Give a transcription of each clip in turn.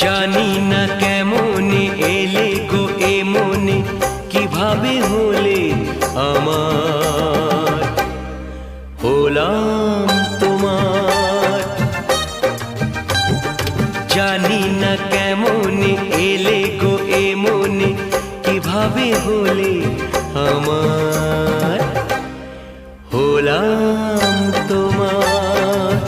জানি না কেমনে এলে গো এ মনে, কিভাবে হলে আমার, হলাম তোমার। জানি না কেমনে এলে গো এ মনে, কিভাবে হলে আমার, হলাম তোমার।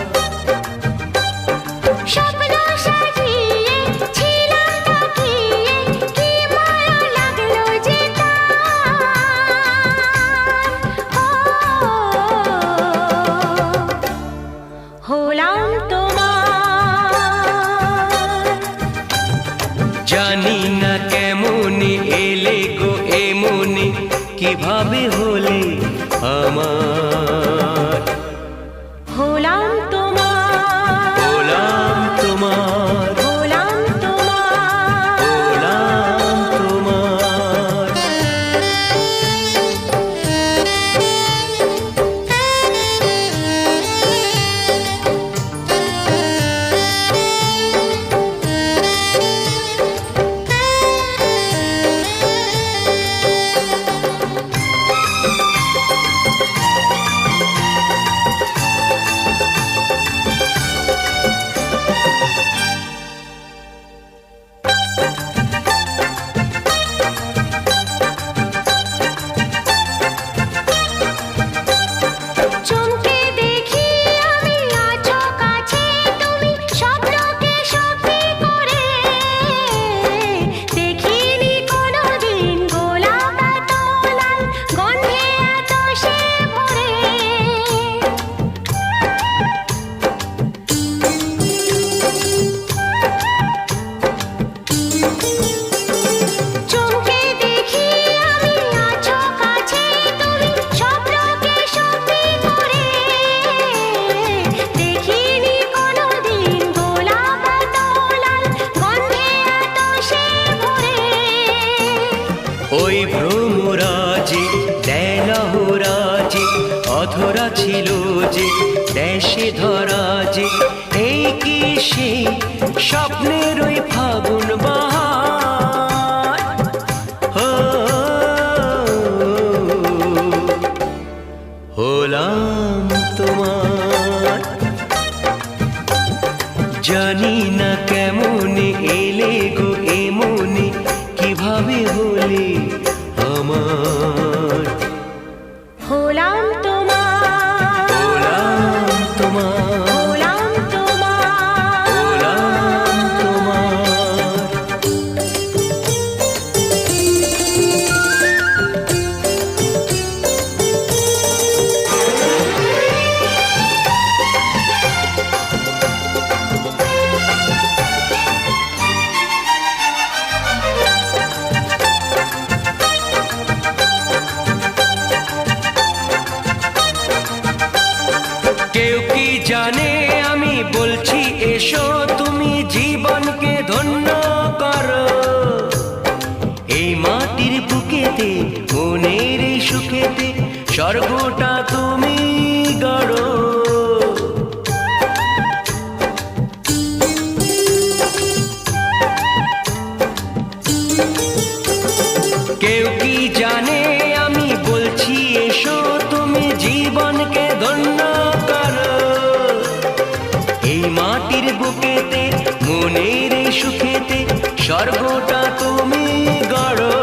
জানি না কেমনে এলে গো এ মনে, কিভাবে হলে আমার, হলাম তোমার, হলাম তোমার, হলাম তোমার, হলাম তোমার। ওই ভ্রমরাজে দেলহরাজে অধরা ছিল যে দেশে ধরা যে, এই কি সে স্বপ্নের ওই ফাগুন বাহার, হলাম তোমার। জানি না কেমনে এলে গো এ মনে, কিভাবে হলে আমার, হলাম তোমার, হলাম তোমার, হলাম তোমার, হলাম তোমার। কেউ কি জানে আমি বলছি এসো, তুমি জীবনকে ধন্য করো। এই মাটির বুকেতে মনের এই সুখেতে স্বর্গটা তুমি গড়ো। কেউ কি জানে আমি বলছি এসো, তুমি জীবনকে ধন্য করো। এই মাটির বুকেতে মনের এই সুখেতে স্বর্গটা তুমি গড়ো।